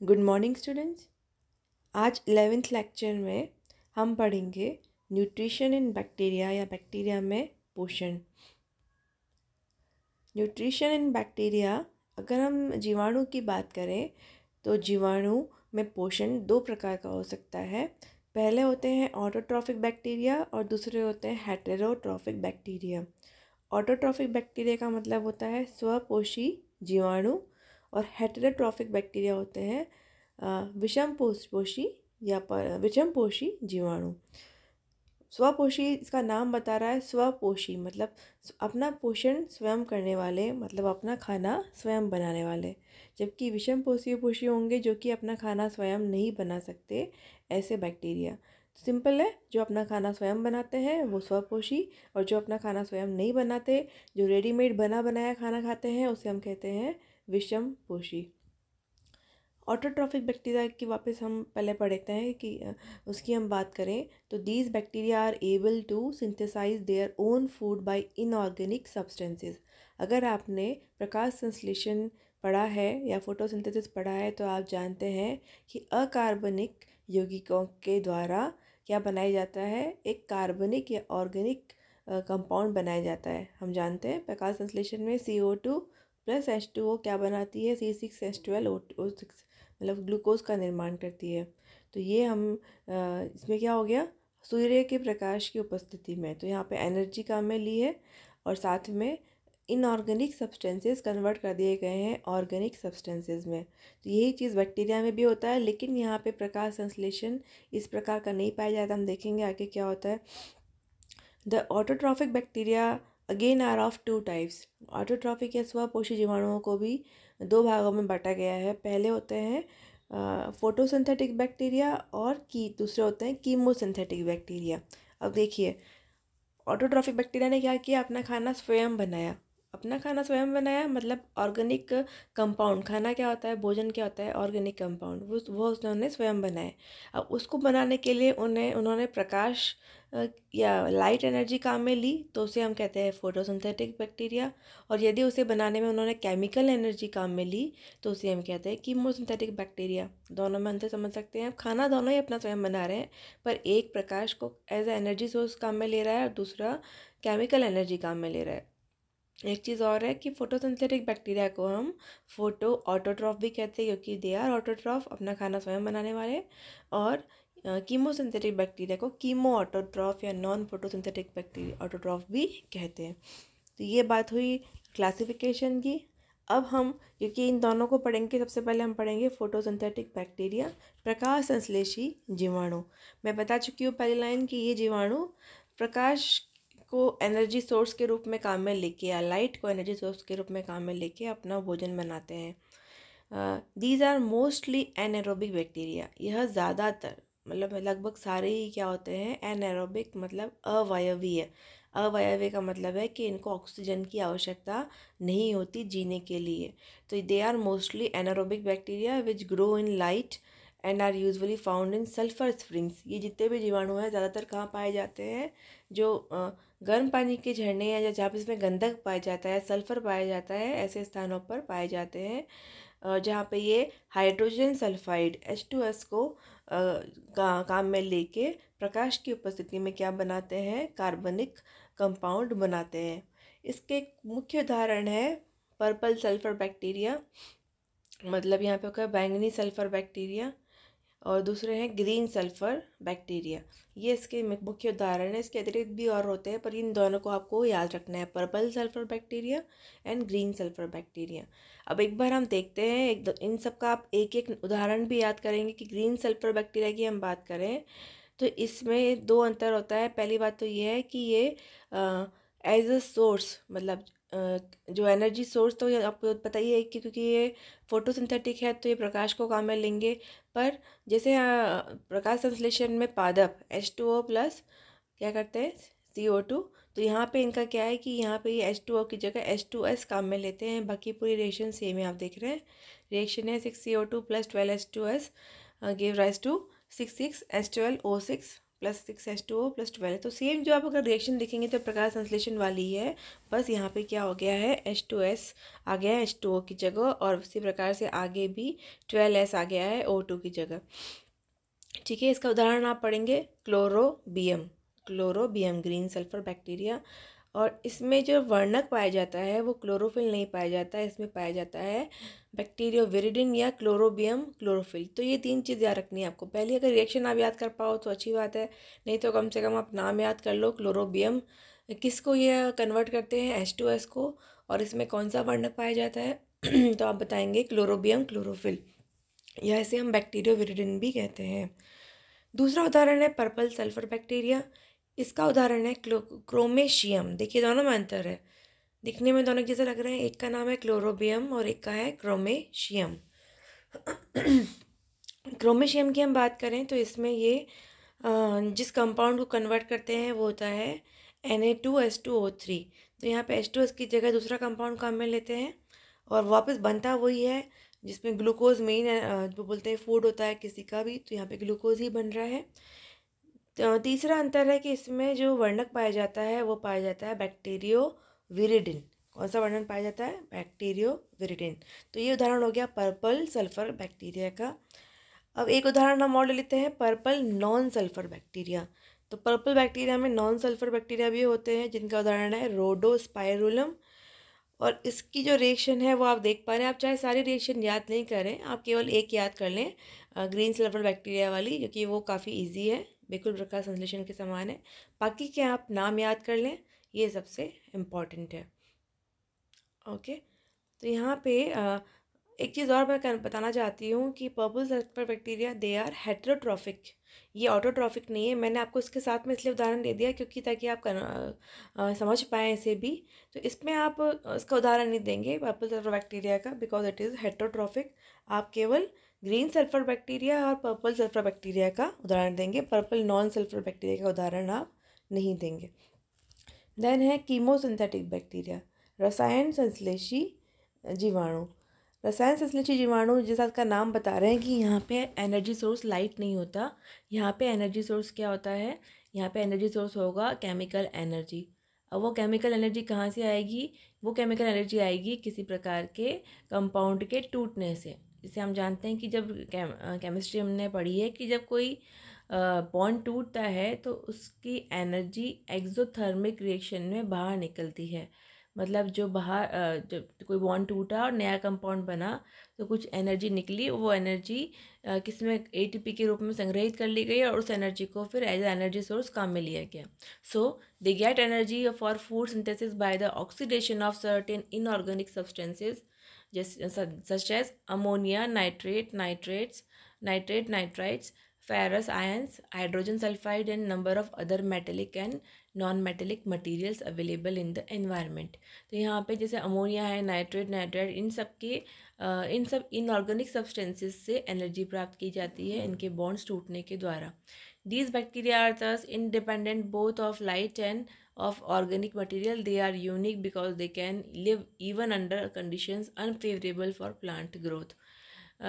Good morning students. आज 11th lecture में हम पढ़ेंगे न्यूट्रिशन इन बैक्टीरिया या बैक्टीरिया में पोषण। न्यूट्रिशन इन बैक्टीरिया, अगर हम जीवाणु की बात करें तो जीवाणु में पोषण दो प्रकार का हो सकता है। पहले होते हैं ऑटोट्रॉफिक बैक्टीरिया और दूसरे होते हैं हेटेरोट्रॉफिक बैक्टीरिया। ऑटोट्रॉफिक बैक्टीरिया का मतलब होता है स्वपोषी जीवाणु और हेटेरोट्रॉफिक बैक्टीरिया होते हैं विषमपोषी जीवाणु। स्वपोषी, इसका नाम बता रहा है स्वपोषी मतलब अपना पोषण स्वयं करने वाले, मतलब अपना खाना स्वयं बनाने वाले। जबकि विषमपोषी होंगे जो कि अपना खाना स्वयं नहीं बना सकते, ऐसे बैक्टीरिया। सिंपल है, जो अपना खाना स्वयं बनाते हैं वो स्वपोषी, और जो अपना खाना स्वयं नहीं बनाते, जो रेडीमेड बना बनाया खाना खाते हैं, उसे हम कहते हैं विषमपोषी। ऑटोट्रॉफिक बैक्टीरिया की वापस हम पहले पढ़ते हैं कि उसकी हम बात करें तो these bacteria are able to synthesise their own food by inorganic substances. अगर आपने प्रकाश संश्लेषण पढ़ा है या फोटोसिंथेसिस पढ़ा है तो आप जानते हैं कि अकार्बनिक यौगिकों के द्वारा क्या बनाया जाता है, एक कार्बनिक या ऑर्गेनिक कंपाउंड बनाया जाता है। हम जानते हैं प्रकाश संश्लेषण में CO2 प्लस H2O क्या बनाती है, C6H12O6, मतलब ग्लूकोज का निर्माण करती है। तो ये हम इसमें क्या हो गया, सूर्य के प्रकाश की उपस्थिति में, तो यहाँ पे एनर्जी काम में ली है और साथ में इनऑर्गेनिक सब्सटेंसेस कन्वर्ट कर दिए गए हैं ऑर्गेनिक सब्सटेंसेस में। तो यही चीज़ बैक्टीरिया में भी होता है, लेकिन यहाँ पे प्रकाश संश्लेषण इस प्रकार का नहीं पाया जाता। हम देखेंगे आगे क्या होता है। The autotrophic bacteria again are of two types. Autotrophic या स्वपोषी जीवाणुओं को भी दो भागों में बांटा गया है। पहले होते हैं फोटोसिंथेटिक बैक्टीरिया और दूसरे होते हैं कीमोसिंथेटिक बैक्टीरिया। अब देखिए, ऑटोट्रॉफिक बैक्टीरिया ने क्या किया, अपना खाना स्वयं बनाया। अपना खाना स्वयं बनाया मतलब ऑर्गेनिक कंपाउंड, खाना क्या होता है, भोजन क्या होता है, ऑर्गेनिक कंपाउंड, वो उन्होंने स्वयं बनाए। अब उसको बनाने के लिए उन्होंने प्रकाश या लाइट एनर्जी काम में ली, तो उसे हम कहते हैं फोटोसिंथेटिक बैक्टीरिया। और यदि उसे बनाने में उन्होंने केमिकल एनर्जी काम में ली तो उसे हम कहते हैं कीमोसिंथेटिक बैक्टीरिया। दोनों में अंतर समझ सकते हैं। खाना दोनों ही अपना स्वयं बना रहे हैं, पर एक प्रकाश को एज ए एनर्जी सोर्स काम में ले रहा है और दूसरा केमिकल एनर्जी काम में ले रहा है। एक चीज़ और है कि फोटोसिंथेटिक बैक्टीरिया को हम फोटो ऑटोट्रॉफ भी कहते हैं, क्योंकि दे आर ऑटोट्रॉफ, अपना खाना स्वयं बनाने वाले। और कीमोसिंथेटिक बैक्टीरिया को कीमो ऑटोट्रॉफ या नॉन फोटोसिंथेटिक बैक्टीरिया ऑटोट्रॉफ भी कहते हैं। तो ये बात हुई क्लासिफिकेशन की। अब हम, क्योंकि इन दोनों को पढ़ेंगे, सबसे पहले हम पढ़ेंगे फोटोसिंथेटिक बैक्टीरिया, प्रकाश संश्लेषी जीवाणु। मैं बता चुकी हूँ पहली लाइन कि ये जीवाणु प्रकाश को एनर्जी सोर्स के रूप में काम में लेके या लाइट को एनर्जी सोर्स के रूप में काम में लेके अपना भोजन बनाते हैं। These are mostly anaerobic bacteria. यह ज़्यादातर, मतलब लगभग सारे ही क्या होते हैं, एनएरोबिक, मतलब अवायवीय। अवायवीय का मतलब है कि इनको ऑक्सीजन की आवश्यकता नहीं होती जीने के लिए। तो they are mostly anaerobic bacteria which grow in light and are usually found in sulphur springs. ये जितने भी जीवाणु हैं ज़्यादातर कहाँ पाए जाते हैं, जो गर्म पानी के झरने या जहाँ पे इसमें गंधक पाया जाता है, सल्फर पाया जाता है, ऐसे स्थानों पर पाए जाते हैं जहाँ पे ये हाइड्रोजन सल्फाइड H2S को काम में लेके प्रकाश की उपस्थिति में क्या बनाते हैं, कार्बनिक कंपाउंड बनाते हैं। इसके मुख्य उदाहरण है पर्पल सल्फर बैक्टीरिया, मतलब यहाँ पे होगा बैंगनी सल्फर बैक्टीरिया, और दूसरे हैं ग्रीन सल्फर बैक्टीरिया। ये इसके मुख्य उदाहरण है। इसके अतिरिक्त भी और होते हैं, पर इन दोनों को आपको याद रखना है, purple sulphur bacteria and green sulphur bacteria. अब एक बार हम देखते हैं, इन सब का आप एक एक उदाहरण भी याद करेंगे। कि ग्रीन सल्फर बैक्टीरिया की हम बात करें तो इसमें दो अंतर होता है। पहली बात तो ये है कि ये एज अ सोर्स, मतलब जो एनर्जी सोर्स, तो ये आपको पता ही है कि क्योंकि ये फोटोसिंथेटिक है तो ये प्रकाश को काम में लेंगे। पर जैसे प्रकाश संश्लेषण में पादप H2O प्लस क्या करते हैं, CO2, तो यहाँ पे इनका क्या है कि यहाँ पे ये H2O की जगह H2S काम में लेते हैं। बाकी पूरी रिएक्शन सेम है, आप देख रहे हैं। रिएक्शन है 6CO2 plus 12H2S give rise to 6,6H12O6 +6H2O +12। तो सेम जो आप अगर रिएक्शन देखेंगे तो प्रकाश संश्लेषण वाली है, बस यहाँ पे क्या हो गया है, H2S आ गया है H2O की जगह, और उसी प्रकार से आगे भी 12S आ गया है O2 की जगह। ठीक है, इसका उदाहरण आप पढ़ेंगे Chlorobium. Chlorobium green sulphur bacteria, और इसमें जो वर्णक पाया जाता है वो क्लोरोफिल नहीं पाया जाता है, इसमें पाया जाता है बैक्टीरियोविरिडिन या क्लोरोबियम क्लोरोफिल। तो ये 3 चीज़ याद रखनी है आपको। पहले अगर रिएक्शन आप याद कर पाओ तो अच्छी बात है, नहीं तो कम से कम आप नाम याद कर लो। क्लोरोबियम किसको ये कन्वर्ट करते हैं, H2S को, और इसमें कौन सा वर्णक पाया जाता है तो आप बताएंगे क्लोरोबियम क्लोरोफिल, या इसे हम बैक्टीरियोविरिडिन भी कहते हैं। दूसरा उदाहरण है पर्पल सल्फर बैक्टीरिया। इसका उदाहरण है क्रोमेशियम। देखिए दोनों में अंतर है, दिखने में दोनों जैसे लग रहे हैं, एक का नाम है क्लोरोबियम और एक का है क्रोमेशियम। क्रोमेशियम की हम बात करें तो इसमें ये जिस कंपाउंड को कन्वर्ट करते हैं वो होता है Na2H2O3। तो यहाँ पे H2S की जगह दूसरा कंपाउंड काम में लेते हैं और वापस बनता वही है, जिसमें ग्लूकोज मेन जो बोलते हैं फूड होता है किसी का भी, तो यहाँ पे ग्लूकोज ही बन रहा है। तो तीसरा अंतर है कि इसमें जो वर्णक पाया जाता है वो पाया जाता है बैक्टीरियोविरिडिन। कौन सा वर्णन पाया जाता है, बैक्टीरियोविरिडिन। तो ये उदाहरण हो गया पर्पल सल्फर बैक्टीरिया का। अब एक उदाहरण हम और ले लेते हैं, पर्पल नॉन सल्फर बैक्टीरिया। तो पर्पल बैक्टीरिया में नॉन सल्फर बैक्टीरिया भी होते हैं, जिनका उदाहरण है रोडोस्पाइरुलम। और इसकी जो रिएक्शन है वो आप देख पा रहे हैं। आप चाहे सारी रिएक्शन याद नहीं करें, आप केवल एक याद कर लें, ग्रीन सल्फर बैक्टीरिया वाली, क्योंकि वो काफ़ी इजी है, बिल्कुल प्रकाश संश्लेषण के समान है। बाकी के आप नाम याद कर लें, ये सबसे इम्पॉर्टेंट है। ओके, तो यहाँ पे एक चीज़ और मैं बताना चाहती हूँ कि purple sulphur bacteria they are heterotrophic, ये ऑटोट्रॉफिक नहीं है। मैंने आपको इसके साथ में इसलिए उदाहरण दे दिया क्योंकि ताकि आप समझ पाएँ इसे भी। तो इसमें आप इसका उदाहरण नहीं देंगे पर्पल सल्फर बैक्टीरिया का, बिकॉज इट इज़ हेटेरोट्रॉफिक। आप केवल ग्रीन सल्फर बैक्टीरिया और पर्पल सल्फर बैक्टीरिया का उदाहरण देंगे, पर्पल नॉन सल्फर बैक्टीरिया का उदाहरण आप नहीं देंगे। देन है कीमोसिंथेटिक बैक्टीरिया, रसायन संश्लेषी जीवाणु। रसायन संश्लेषी जीवाणु जैसा इसका नाम बता रहे हैं कि यहाँ पे एनर्जी सोर्स लाइट नहीं होता, यहाँ पे एनर्जी सोर्स क्या होता है, यहाँ पे एनर्जी सोर्स होगा केमिकल एनर्जी। अब वो केमिकल एनर्जी कहाँ से आएगी, वो केमिकल एनर्जी आएगी किसी प्रकार के कंपाउंड के टूटने से। जिसे हम जानते हैं कि जब केमिस्ट्री हमने पढ़ी है कि जब कोई बॉन्ड टूटता है तो उसकी एनर्जी एक्सोथर्मिक रिएक्शन में बाहर निकलती है। मतलब जो बाहर जब कोई बॉन्ड टूटा और नया कंपाउंड बना तो कुछ एनर्जी निकली, वो एनर्जी किसी में ATP के रूप में संग्रहित कर ली गई और उस एनर्जी को फिर एज एनर्जी सोर्स काम में लिया गया। So they get energy for food synthesis by the oxidation of certain inorganic substances such as ammonia, nitrates, nitrites, ferrous ions, hydrogen sulfide and number of other metallic and non-metallic materials available in the environment। तो यहाँ पे जैसे ammonia है, nitrite, इन सब inorganic substances से energy प्राप्त की जाती है इनके बॉन्ड्स टूटने के द्वारा। These bacteria are thus independent both of light and of organic material. They are unique because they can live even under conditions unfavorable for plant growth.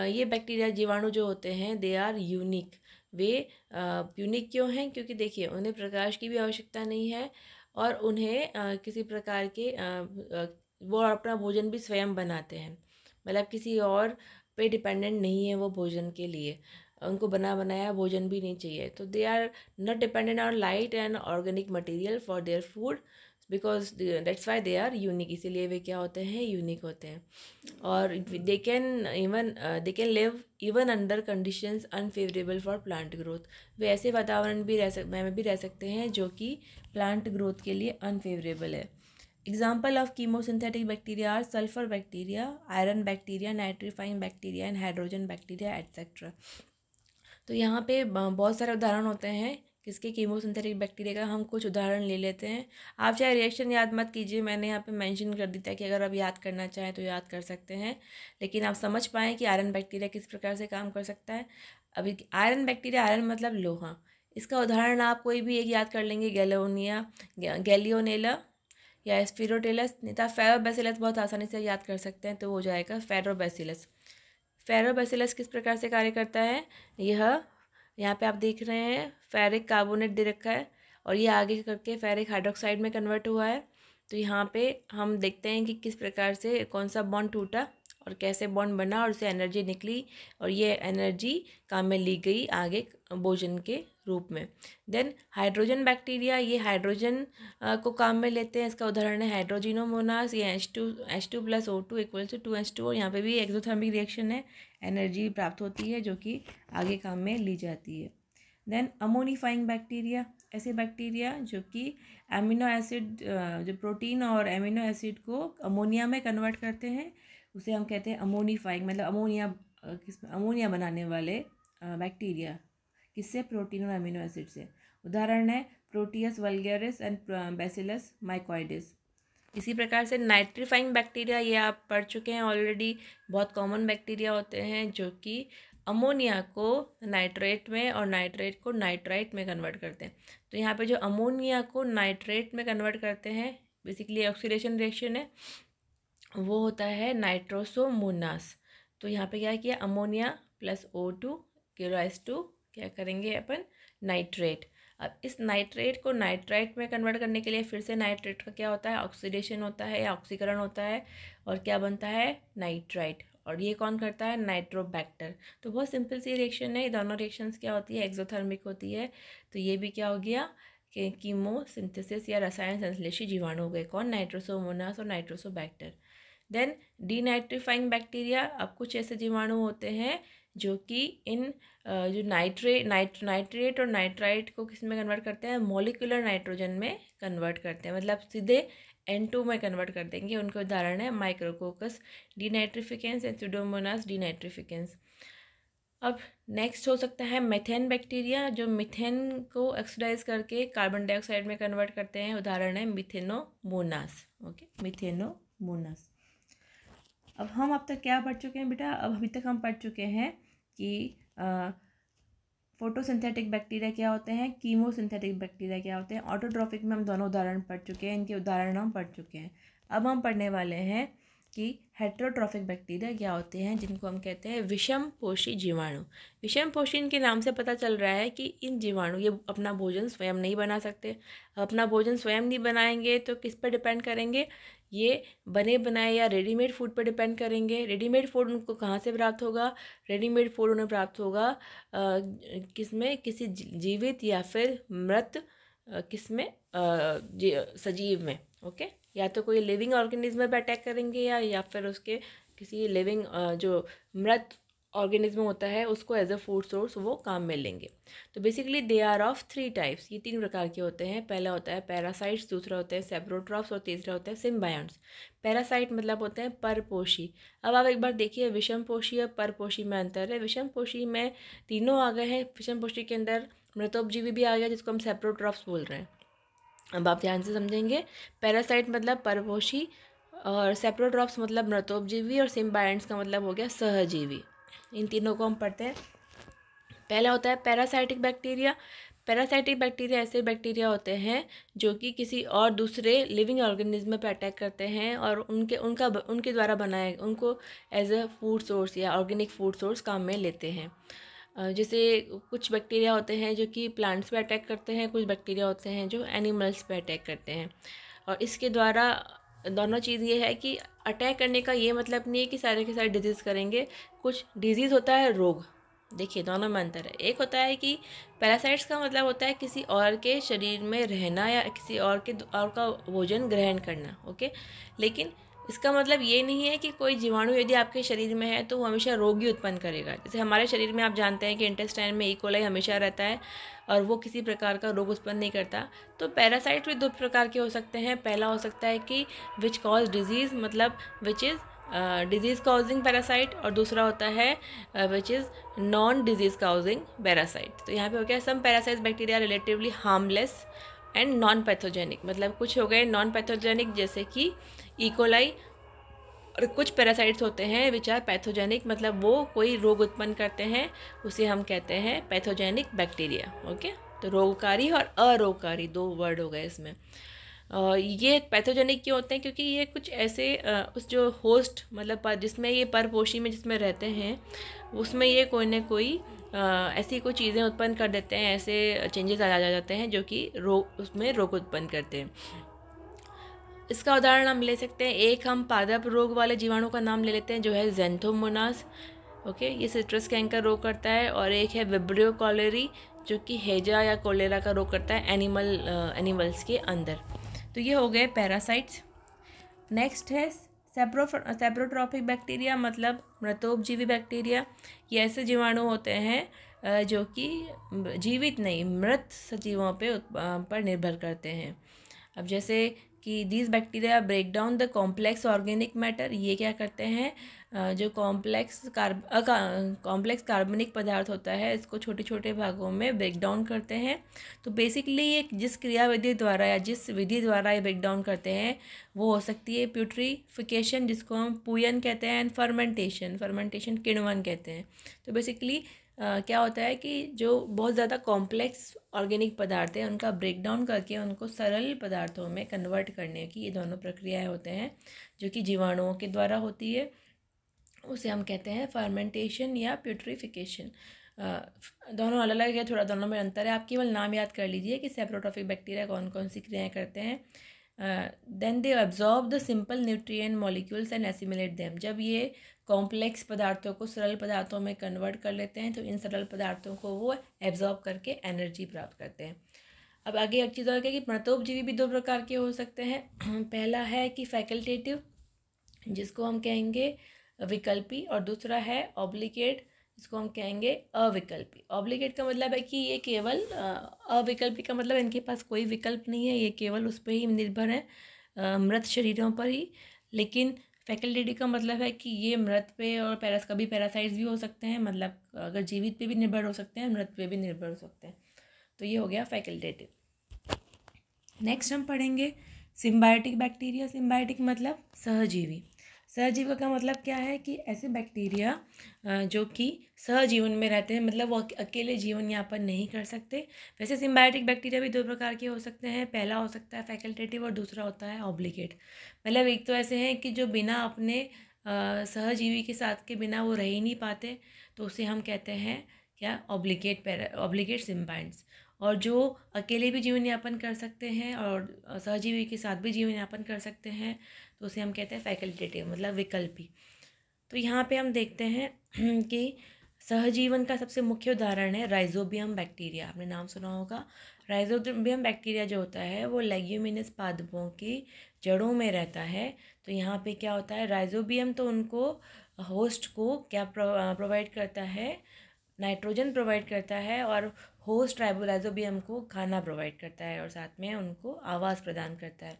ये बैक्टीरिया जीवाणु जो होते हैं दे आर यूनिक। वे unique क्यों हैं, क्योंकि देखिए उन्हें प्रकाश की भी आवश्यकता नहीं है और उन्हें किसी प्रकार के वो अपना भोजन भी स्वयं बनाते हैं, मतलब किसी और पे डिपेंडेंट नहीं है वो भोजन के लिए, उनको बना बनाया भोजन भी नहीं चाहिए। तो they are not dependent on light and organic material for their food because that's why they are unique, इसीलिए वे क्या होते हैं, यूनिक होते हैं। और they can live even under conditions unfavourable for plant growth. वे ऐसे वातावरण भी में भी रह सकते हैं जो कि प्लांट ग्रोथ के लिए अनफेवरेबल है। Example of chemosynthetic bacteria are sulfur bacteria, iron bacteria, nitrifying bacteria and hydrogen bacteria etc. तो यहाँ पे बहुत सारे उदाहरण होते हैं किसके, कीमोसिंथेटिक बैक्टीरिया का। हम कुछ उदाहरण ले लेते हैं। आप चाहे रिएक्शन याद मत कीजिए, मैंने यहाँ पे मेंशन कर दिया कि अगर आप याद करना चाहें तो याद कर सकते हैं, लेकिन आप समझ पाएँ कि आयरन बैक्टीरिया किस प्रकार से काम कर सकता है। अभी आयरन बैक्टीरिया, आयरन मतलब लोहा, इसका उदाहरण आप कोई भी एक याद कर लेंगे, गैलियोनेला या स्पिरोटेलस, नहीं तो फेरोबैसिलस बहुत आसानी से याद कर सकते हैं, तो वो हो जाएगा फेरोबैसिलस। फेरोबैसिलस किस प्रकार से कार्य करता है, यह यहाँ पे आप देख रहे हैं फेरिक कार्बोनेट दे रखा है और ये आगे करके फेरिक हाइड्रोक्साइड में कन्वर्ट हुआ है। तो यहाँ पे हम देखते हैं कि किस प्रकार से कौन सा बॉन्ड टूटा और कैसे बॉन्ड बना और उससे एनर्जी निकली और ये एनर्जी काम में ली गई आगे भोजन के रूप में। देन हाइड्रोजन बैक्टीरिया, ये हाइड्रोजन को काम में लेते हैं। इसका उदाहरण है हाइड्रोजिनोमोनास, ये H2 + O2 = 2H2 और यहाँ पे भी एक्सोथर्मिक रिएक्शन है, एनर्जी प्राप्त होती है जो कि आगे काम में ली जाती है। देन अमोनिफाइंग बैक्टीरिया, ऐसे बैक्टीरिया जो कि एमिनो एसिड जो प्रोटीन और एमिनो एसिड को अमोनिया में कन्वर्ट करते हैं, उसे हम कहते हैं अमोनिफाइंग, मतलब अमोनिया बनाने वाले बैक्टीरिया। किससे? प्रोटीन और अमीनो एसिड से। उदाहरण है प्रोटियस वल्गेरिस एंड बैसिलस माइकोइडिस। इसी प्रकार से नाइट्रीफाइंग बैक्टीरिया, ये आप पढ़ चुके हैं ऑलरेडी, बहुत कॉमन बैक्टीरिया होते हैं जो कि अमोनिया को नाइट्रेट में और नाइट्रेट को नाइट्राइट में कन्वर्ट करते हैं। तो यहाँ पे जो अमोनिया को नाइट्रेट में कन्वर्ट करते हैं, बेसिकली ऑक्सीडेशन रिएक्शन है, वो होता है नाइट्रोसोमोनास। तो यहाँ पे क्या किया, अमोनिया + O2 गिव्स टू क्या करेंगे अपन, नाइट्रेट। अब इस नाइट्रेट को नाइट्राइट में कन्वर्ट करने के लिए फिर से नाइट्रेट का क्या होता है, ऑक्सीडेशन होता है या ऑक्सीकरण होता है और क्या बनता है, नाइट्राइट। और ये कौन करता है, नाइट्रोबैक्टर। तो बहुत सिंपल सी रिएक्शन है, ये दोनों रिएक्शंस क्या होती है, एक्सोथर्मिक होती है। तो ये भी क्या हो गया कि कीमोसिंथेसिस या रसायन संश्लेषी जीवाणु हो गए, कौन, नाइट्रोसोमोनास और नाइट्रोसोबैक्टर। देन डीनाइट्रीफाइंग बैक्टीरिया, अब कुछ ऐसे जीवाणु होते हैं जो कि इन जो नाइट्रेट और नाइट्राइट को किस में कन्वर्ट करते हैं, मॉलिक्यूलर नाइट्रोजन में कन्वर्ट करते हैं, मतलब सीधे N2 में कन्वर्ट कर देंगे। उनके उदाहरण है माइक्रोकोकस डीनाइट्रिफिकेंस एंड स्यूडोमोनास डीनाइट्रिफिकेंस। अब नेक्स्ट हो सकता है मेथेन बैक्टीरिया, जो मीथेन को ऑक्सीडाइज करके कार्बन डाइऑक्साइड में कन्वर्ट करते हैं। उदाहरण है मिथेनोमोनास। ओके, मिथेनोमोनास। अब हम अब तक क्या पढ़ चुके हैं बेटा, अब अभी तक हम पढ़ चुके हैं कि फोटोसिंथेटिक बैक्टीरिया क्या होते हैं, कीमोसिंथेटिक बैक्टीरिया क्या होते हैं। ऑटोट्रॉफिक में हम दोनों उदाहरण पढ़ चुके हैं, इनके उदाहरण हम पढ़ चुके हैं। अब हम पढ़ने वाले हैं कि हेटेरोट्रॉफिक बैक्टीरिया क्या होते हैं, जिनको हम कहते हैं विषम पोषी जीवाणु। विषम पोषी इनके नाम से पता चल रहा है कि इन जीवाणु ये अपना भोजन स्वयं नहीं बना सकते। अपना भोजन स्वयं नहीं बनाएंगे तो किस पर डिपेंड करेंगे, ये बने बनाए या रेडीमेड फूड पर डिपेंड करेंगे। रेडीमेड फूड उनको कहाँ से प्राप्त होगा, रेडीमेड फूड उन्हें प्राप्त होगा किसमें, किसी जीवित या फिर मृत किसमें, सजीव में। ओके, या तो कोई लिविंग ऑर्गेनिज्म पे अटैक करेंगे या फिर उसके किसी लिविंग जो मृत ऑर्गेनिज्म होता है उसको एज अ फूड सोर्स वो काम में लेंगे। तो basically they are of 3 types, ये 3 प्रकार के होते हैं। पहला होता है पैरासाइट्स, दूसरा होता है सेप्रोट्रॉप्स और तीसरा होता है सिम्बायोंट्स। पैरासाइट मतलब होते हैं परपोषी। अब आप एक बार देखिए विषम पोषी और परपोषी में अंतर है। विषम पोषी में तीनों आ गए हैं, विषम पोषी के अंदर मृतोपजीवी भी आ गया जिसको हम सेप्रोट्रॉप्स बोल रहे हैं। अब आप ध्यान से समझेंगे, पैरासाइट मतलब परपोषी और सेप्रोट्रॉप्स मतलब मृतोपजीवी और सिम्बायोंट्स का मतलब हो गया सहजीवी। इन तीनों को हम पढ़ते हैं। पहला होता है पैरासाइटिक बैक्टीरिया। पैरासाइटिक बैक्टीरिया ऐसे बैक्टीरिया होते हैं जो कि किसी और दूसरे लिविंग ऑर्गेनिज्म पर अटैक करते हैं और उनके द्वारा बनाए उनको एज अ फूड सोर्स या ऑर्गेनिक फूड सोर्स काम में लेते हैं। जैसे कुछ बैक्टीरिया होते हैं जो कि प्लांट्स पे अटैक करते हैं, कुछ बैक्टीरिया होते हैं जो एनिमल्स पे अटैक करते हैं। और इसके द्वारा दोनों चीज़ ये है कि अटैक करने का ये मतलब नहीं है कि सारे के सारे डिजीज़ करेंगे। कुछ डिजीज़ होता है रोग, देखिए दोनों में अंतर है। एक होता है कि पैरासाइट्स का मतलब होता है किसी और के शरीर में रहना या किसी और का भोजन ग्रहण करना। ओके, लेकिन इसका मतलब ये नहीं है कि कोई जीवाणु यदि आपके शरीर में है तो वो हमेशा रोग ही उत्पन्न करेगा। जैसे हमारे शरीर में आप जानते हैं कि इंटेस्टाइन में इकोलाई हमेशा रहता है और वो किसी प्रकार का रोग उत्पन्न नहीं करता। तो पैरासाइट भी 2 प्रकार के हो सकते हैं। पहला हो सकता है कि विच कॉज डिजीज़, मतलब which is disease causing parasite, और दूसरा होता है which is non disease causing parasite. तो यहाँ पे हो गया some parasites bacteria relatively harmless and non pathogenic, मतलब कुछ हो गए नॉन पैथोजेनिक जैसे कि इकोलाई, और कुछ पैरासाइट्स होते हैं विच आर पैथोजेनिक, मतलब वो कोई रोग उत्पन्न करते हैं, उसे हम कहते हैं पैथोजेनिक बैक्टीरिया। ओके, तो रोगकारी और अरोगकारी 2 वर्ड हो गए इसमें। ये पैथोजेनिक क्यों होते हैं, क्योंकि ये कुछ ऐसे उस जो होस्ट मतलब जिसमें ये परपोषी में जिसमें रहते हैं उसमें ये कोई ना कोई ऐसी कोई चीज़ें उत्पन्न कर देते हैं, ऐसे चेंजेस आ जाते हैं जो कि उसमें रोग उत्पन्न करते हैं। इसका उदाहरण हम ले सकते हैं, एक हम पादप रोग वाले जीवाणु का नाम ले लेते हैं जो है ज़ैंथोमोनास। ओके, ये सिट्रस कैंकर रोग करता है। और एक है विब्रियो कॉलेरी जो कि हेजा या कोलेरा का रोग करता है एनिमल्स के अंदर। तो ये हो गए पैरासाइट्स। नेक्स्ट है सेप्रोट्रॉपिक बैक्टीरिया, मतलब मृतोपजीवी बैक्टीरिया। ये ऐसे जीवाणु होते हैं जो कि जीवित नहीं, मृत सजीवों पर निर्भर करते हैं। अब जैसे कि these bacteria break down the complex organic matter. ये क्या करते हैं, जो कॉम्प्लेक्स कार्बनिक पदार्थ होता है इसको छोटे छोटे भागों में ब्रेक डाउन करते हैं। तो बेसिकली ये जिस क्रियाविधि द्वारा या जिस विधि द्वारा ये ब्रेक डाउन करते हैं वो हो सकती है प्यूट्रीफिकेशन, जिसको हम पूयन कहते हैं, एंड फर्मेंटेशन किण्वन कहते हैं। तो बेसिकली क्या होता है कि जो बहुत ज़्यादा कॉम्प्लेक्स ऑर्गेनिक पदार्थ हैं उनका ब्रेक डाउन करके उनको सरल पदार्थों में कन्वर्ट करने की ये दोनों प्रक्रियाएं होते हैं जो कि जीवाणुओं के द्वारा होती है। उसे हम कहते हैं फर्मेंटेशन या प्यूट्रीफिकेशन। दोनों अलग अलग है, थोड़ा दोनों में अंतर है। आप केवल नाम याद कर लीजिए कि सेप्रोट्रॉपिक बैक्टीरिया कौन कौन सी क्रियाएं करते हैं। Then they absorb the simple nutrient molecules and assimilate them. जब ये कॉम्प्लेक्स पदार्थों को सरल पदार्थों में कन्वर्ट कर लेते हैं तो इन सरल पदार्थों को वो एब्जॉर्ब करके एनर्जी प्राप्त करते हैं। अब आगे एक चीज़ और है कि मृतोपजीवी भी दो प्रकार के हो सकते हैं। पहला है कि फैकल्टेटिव, जिसको हम कहेंगे विकल्पी, और दूसरा है ऑब्लिगेट, इसको हम कहेंगे अविकल्पी। ऑब्लिगेट का मतलब है कि ये केवल, अविकल्पी का मतलब इनके पास कोई विकल्प नहीं है, ये केवल उस पर ही निर्भर है, मृत शरीरों पर ही। लेकिन फैकल्टेटिव का मतलब है कि ये मृत पे और कभी पैरासाइट्स भी हो सकते हैं, मतलब अगर जीवित पे भी निर्भर हो सकते हैं, मृत पे भी निर्भर हो सकते हैं। तो ये हो गया फैकल्टेटिव। नेक्स्ट हम पढ़ेंगे सिम्बायोटिक बैक्टीरिया। सिम्बायोटिक मतलब सहजीवी। सहजीवी का मतलब क्या है कि ऐसे बैक्टीरिया जो कि सहजीवन में रहते हैं, मतलब वो अकेले जीवन यापन नहीं कर सकते। वैसे सिम्बायोटिक बैक्टीरिया भी दो प्रकार के हो सकते हैं, पहला हो सकता है फैकल्टेटिव और दूसरा होता है ऑब्लिगेट। मतलब एक तो ऐसे हैं कि जो बिना अपने सहजीवी के साथ के बिना वो रह ही नहीं पाते, तो उसे हम कहते हैं क्या, ऑब्लिगेट सिम्बायोट्स। और जो अकेले भी जीवन यापन कर सकते हैं और सहजीवी के साथ भी जीवन यापन कर सकते हैं तो उसे हम कहते हैं फैकल्टेटिव, मतलब विकल्पी। तो यहाँ पे हम देखते हैं कि सहजीवन का सबसे मुख्य उदाहरण है राइजोबियम बैक्टीरिया। आपने नाम सुना होगा। राइजोबियम बैक्टीरिया जो होता है वो लेग्यूमिनस पादपों की जड़ों में रहता है। तो यहाँ पे क्या होता है, राइजोबियम तो उनको होस्ट को क्या प्रोवाइड करता है, नाइट्रोजन प्रोवाइड करता है, और होस्ट राइजोबियम को खाना प्रोवाइड करता है और साथ में उनको आवास प्रदान करता है।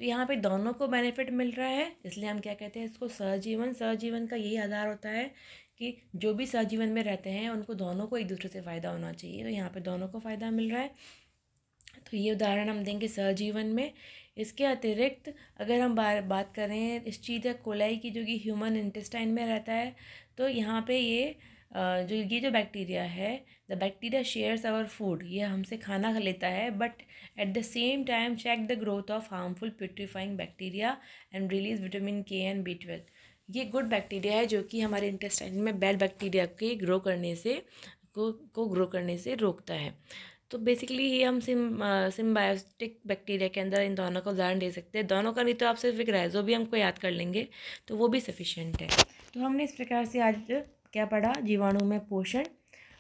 तो यहाँ पे दोनों को बेनिफिट मिल रहा है, इसलिए हम क्या कहते हैं इसको सहजीवन। सहजीवन का यही आधार होता है कि जो भी सहजीवन में रहते हैं उनको दोनों को एक दूसरे से फ़ायदा होना चाहिए। तो यहाँ पे दोनों को फ़ायदा मिल रहा है, तो ये उदाहरण हम देंगे सहजीवन में। इसके अतिरिक्त अगर हम बात करें स्टीरिया कोलाई की, जो कि ह्यूमन इंटेस्टाइन में रहता है, तो यहाँ पे ये जो बैक्टीरिया है, the bacteria shares our food, ये हमसे खाना लेता है, but at the same time check the growth of harmful putrefying bacteria and release vitamin K and B12। ये गुड बैक्टीरिया है जो कि हमारे इंटेस्टाइन में बैड बैक्टीरिया के ग्रो करने से रोकता है। तो बेसिकली ये हम सिम्बायोटिक बैक्टीरिया के अंदर इन दोनों का उदाहरण दे सकते हैं। दोनों का नहीं तो आप सिर्फ एक राइजोबियम को याद कर लेंगे तो वो भी सफिशिएंट है। तो हमने इस प्रकार से आज क्या पढ़ा, जीवाणु में पोषण,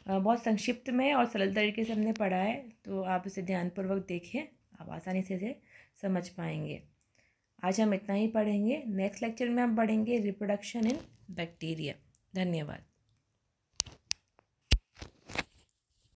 बहुत संक्षिप्त में और सरल तरीके से हमने पढ़ा है। तो आप इसे ध्यानपूर्वक देखें, आप आसानी से इसे समझ पाएंगे। आज हम इतना ही पढ़ेंगे। नेक्स्ट लेक्चर में हम पढ़ेंगे रिप्रोडक्शन इन बैक्टीरिया। धन्यवाद।